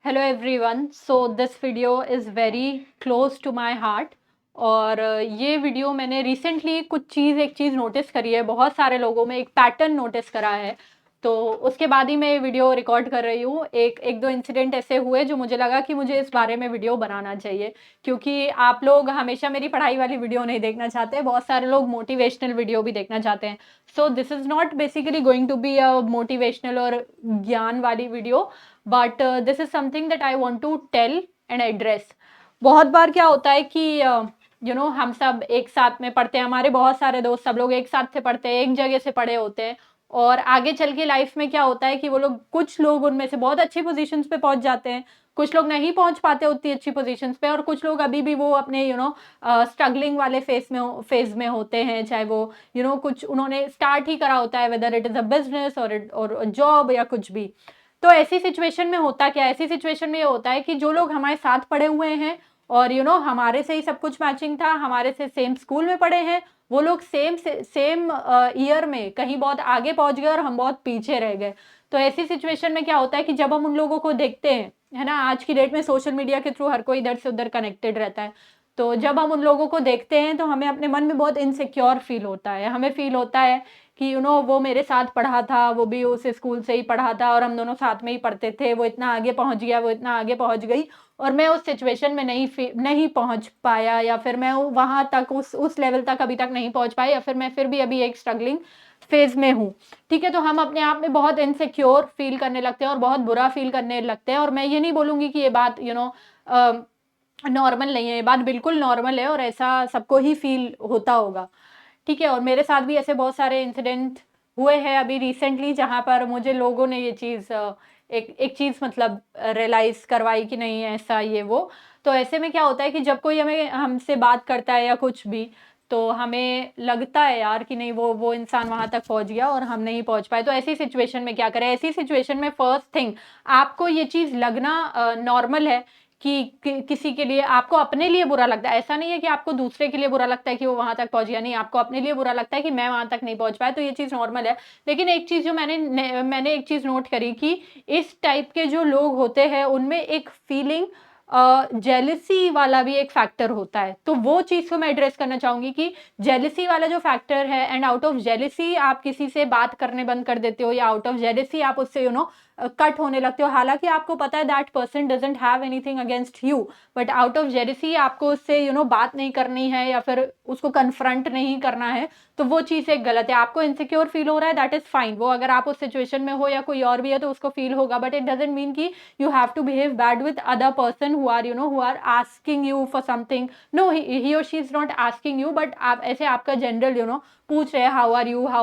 Hello everyone. So this video is very close to my heart. और ये video मैंने recently एक चीज़ notice करी है, बहुत सारे लोगों में एक पैटर्न नोटिस करा है। तो उसके बाद ही मैं ये वीडियो रिकॉर्ड कर रही हूँ। एक दो इंसिडेंट ऐसे हुए जो मुझे लगा कि मुझे इस बारे में वीडियो बनाना चाहिए, क्योंकि आप लोग हमेशा मेरी पढ़ाई वाली वीडियो नहीं देखना चाहते, बहुत सारे लोग मोटिवेशनल वीडियो भी देखना चाहते हैं। So this is not basically going to be a motivational और ज्ञान वाली video, but this is something that I want to tell and address. बहुत बार क्या होता है कि हम सब एक साथ में पढ़ते हैं, हमारे बहुत सारे दोस्त सब लोग एक साथ से पढ़ते हैं, एक जगह से पढ़े होते हैं। और आगे चल के लाइफ में क्या होता है कि वो लोग, कुछ लोग उनमें से बहुत अच्छी पोजीशंस पे पहुंच जाते हैं, कुछ लोग नहीं पहुंच पाते उतनी अच्छी पोजीशंस पे, और कुछ लोग अभी भी वो अपने स्ट्रगलिंग वाले फेज में होते हैं। चाहे वो कुछ उन्होंने स्टार्ट ही करा होता है, whether it is a business और जॉब या कुछ भी। तो ऐसी सिचुएशन में होता क्या है, ऐसी सिचुएशन में ये होता है कि जो लोग हमारे साथ पढ़े हुए हैं और हमारे से ही सब कुछ मैचिंग था, हमारे से सेम स्कूल में पढ़े हैं, वो लोग सेम सेम ईयर में कहीं बहुत आगे पहुंच गए और हम बहुत पीछे रह गए। तो ऐसी सिचुएशन में क्या होता है कि जब हम उन लोगों को देखते हैं, है ना, आज की डेट में सोशल मीडिया के थ्रू हर कोई इधर से उधर कनेक्टेड रहता है। तो जब हम उन लोगों को देखते हैं तो हमें अपने मन में बहुत इनसिक्योर फील होता है। हमें फील होता है कि वो मेरे साथ पढ़ा था, वो भी उस स्कूल से ही पढ़ा था और हम दोनों साथ में ही पढ़ते थे, वो इतना आगे पहुंच गया, वो इतना आगे पहुंच गई, और मैं उस सिचुएशन में नहीं पहुंच पाया, या फिर मैं वहां तक उस लेवल तक अभी तक नहीं पहुंच पाई, या फिर मैं फिर भी अभी एक स्ट्रगलिंग फेज में हूँ। ठीक है, तो हम अपने आप में बहुत इनसिक्योर फील करने लगते हैं और बहुत बुरा फील करने लगते हैं। और मैं ये नहीं बोलूंगी कि ये बात नॉर्मल नहीं है, ये बात बिल्कुल नॉर्मल है और ऐसा सबको ही फील होता होगा। ठीक है, और मेरे साथ भी ऐसे बहुत सारे इंसिडेंट हुए हैं अभी रिसेंटली, जहाँ पर मुझे लोगों ने ये चीज़ एक एक चीज़ मतलब रियलाइज करवाई कि नहीं ऐसा ये वो। तो ऐसे में क्या होता है कि जब कोई हमें हमसे बात करता है या कुछ भी, तो हमें लगता है यार कि नहीं, वो इंसान वहां तक पहुंच गया और हम नहीं पहुंच पाए। तो ऐसी सिचुएशन में क्या करें, ऐसी सिचुएशन में फर्स्ट थिंग, आपको ये चीज़ लगना नॉर्मल है कि किसी के लिए, आपको अपने लिए बुरा लगता है। ऐसा नहीं है कि आपको दूसरे के लिए बुरा लगता है कि वो वहां तक पहुंच गया, नहीं, आपको अपने लिए बुरा लगता है कि मैं वहां तक नहीं पहुंच पाया। तो ये चीज नॉर्मल है। लेकिन एक चीज जो मैंने एक चीज नोट करी कि इस टाइप के जो लोग होते हैं उनमें एक फीलिंग जेलिसी वाला भी एक फैक्टर होता है। तो वो चीज को मैं एड्रेस करना चाहूंगी कि जेलिसी वाला जो फैक्टर है, एंड आउट ऑफ जेलिसी आप किसी से बात करने बंद कर देते हो, या आउट ऑफ जेलिसी आप उससे कट होने लगते हो, हालांकि आपको पता है that person doesn't have anything against you, but out of jealousy आपको उससे बात नहीं करनी है या फिर उसको कन्फ्रंट नहीं करना है। तो वो चीज़ एक गलत है। आपको इनसिक्योर फील हो रहा है, दैट इज फाइन, वो अगर आप उस सिचुएशन में हो या कोई और भी है तो उसको फील होगा, बट इट डजंट मीन कि you have to behave bad with other person who are asking you for something. No, he और she is not asking you, but आप ऐसे आपका जनरल पूछ रहे हैं how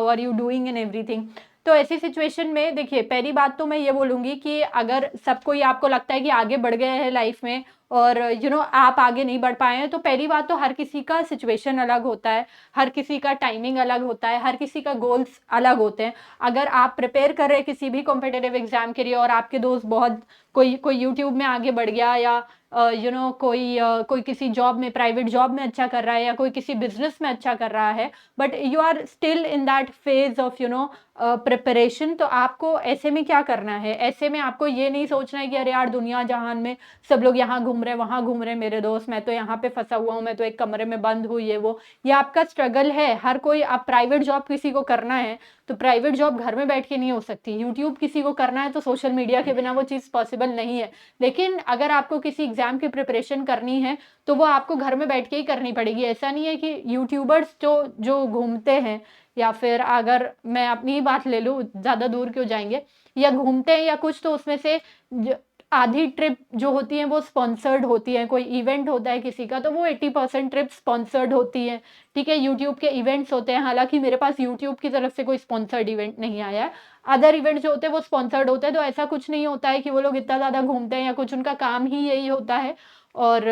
are you doing in everything. तो ऐसी सिचुएशन में देखिए, पहली बात तो मैं ये बोलूंगी कि अगर सब कोई आपको लगता है कि आगे बढ़ गए हैं लाइफ में और आप आगे नहीं बढ़ पाए हैं, तो पहली बात तो हर किसी का सिचुएशन अलग होता है, हर किसी का टाइमिंग अलग होता है, हर किसी का गोल्स अलग होते हैं। अगर आप प्रिपेयर कर रहे हैं किसी भी कॉम्पिटेटिव एग्जाम के लिए और आपके दोस्त बहुत, कोई यूट्यूब में आगे बढ़ गया, या कोई किसी जॉब में, प्राइवेट जॉब में अच्छा कर रहा है, या कोई किसी बिजनेस में अच्छा कर रहा है, but you are still in that phase of preparation, तो आपको ऐसे में क्या करना है, ऐसे में आपको ये नहीं सोचना है कि अरे यार दुनिया जहान में सब लोग यहाँ घूम रहे वहां घूम रहे, मेरे दोस्त, मैं तो यहाँ पे फंसा हुआ हूँ, मैं तो एक कमरे में बंद हूँ, ये आपका स्ट्रगल है। हर कोई, आप प्राइवेट जॉब किसी को करना है तो प्राइवेट जॉब घर में बैठ के नहीं हो सकती, यूट्यूब किसी को करना है तो सोशल मीडिया के बिना वो चीज़ पॉसिबल नहीं है। लेकिन अगर आपको किसी एग्जाम की प्रिपरेशन करनी है तो वो आपको घर में बैठ के ही करनी पड़ेगी। ऐसा नहीं है कि यूट्यूबर्स जो जो घूमते हैं, या फिर अगर मैं अपनी ही बात ले लूँ, ज़्यादा दूर क्यों जाएंगे, या घूमते हैं या कुछ, तो उसमें से आधी ट्रिप जो होती है वो स्पॉन्सर्ड होती है। कोई इवेंट होता है किसी का तो वो 80% ट्रिप स्पॉन्सर्ड होती है। ठीक है, यूट्यूब के इवेंट्स होते हैं, हालांकि मेरे पास यूट्यूब की तरफ से कोई स्पॉन्सर्ड इवेंट नहीं आया है। अदर इवेंट जो होते हैं वो स्पॉन्सर्ड होते हैं, तो ऐसा कुछ नहीं होता है कि वो लोग इतना ज़्यादा घूमते हैं या कुछ, उनका काम ही यही होता है। और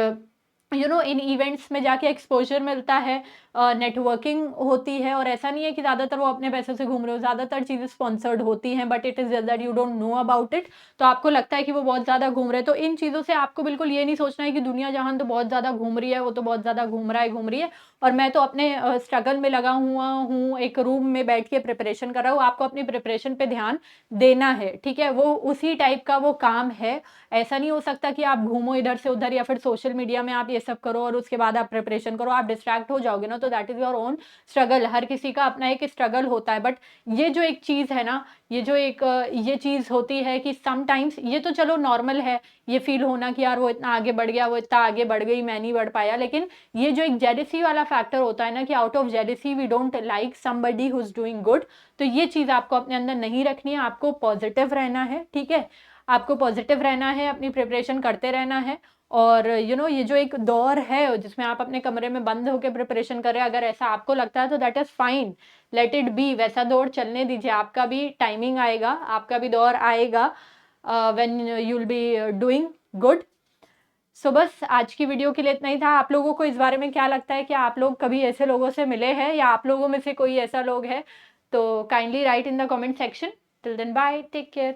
इन इवेंट्स में जाके एक्सपोजर मिलता है, नेटवर्किंग होती है, और ऐसा नहीं है कि ज़्यादातर वो अपने पैसों से घूम रहे हो, ज़्यादातर चीज़ें स्पॉन्सर्ड होती हैं, but it is just that you don't know about it. तो आपको लगता है कि वो बहुत ज़्यादा घूम रहे हैं, तो इन चीज़ों से आपको बिल्कुल ये नहीं सोचना है कि दुनिया जहान तो बहुत ज़्यादा घूम रही है, वो तो बहुत ज़्यादा घूम रहा है, घूम रही है, और मैं तो अपने स्ट्रगल में लगा हुआ हूँ, एक रूम में बैठ के प्रिपरेशन कर रहा हूँ। आपको अपनी प्रिपरेशन पे ध्यान देना है, ठीक है? वो उसी टाइप का वो काम है। ऐसा नहीं हो सकता कि आप घूमो इधर से उधर, या फिर सोशल मीडिया में आप ये सब करो और उसके बाद आप प्रिपरेशन करो, आप डिस्ट्रैक्ट हो जाओगे ना, तो that is your own struggle. हर किसी का अपना एक स्ट्रगल होता है, बट ये जो एक चीज़ है ना, ये जो एक ये चीज़ होती है कि समटाइम्स ये तो चलो नॉर्मल है, ये फ़ील होना कि यार वो इतना आगे बढ़ गया, वो इतना आगे बढ़ गई, मैं नहीं बढ़ पाया। लेकिन ये जो एक जेलसी वाला फैक्टर होता है ना, कि out of jealousy we don't like somebody who is doing good, तो ये चीज़ आपको अपने अंदर नहीं रखनी है, आपको पॉज़िटिव रहना है, ठीक है? आपको पॉज़िटिव रहना है, अपनी प्रिपरेशन करते रहना है, और ये जो एक दौर है जिसमें आप अपने कमरे में बंद होके प्रिपरेशन कर रहे हैं, अगर ऐसा आपको लगता है तो that is fine, let it be, वैसा दौर चलने दीजिए। आपका भी टाइमिंग आएगा, आपका भी दौर आएगा when you will be doing good. So बस आज की वीडियो के लिए इतना ही था। आप लोगों को इस बारे में क्या लगता है कि आप लोग कभी ऐसे लोगों से मिले हैं, या आप लोगों में से कोई ऐसा लोग है? तो kindly write in the comment section. Till then bye, take care.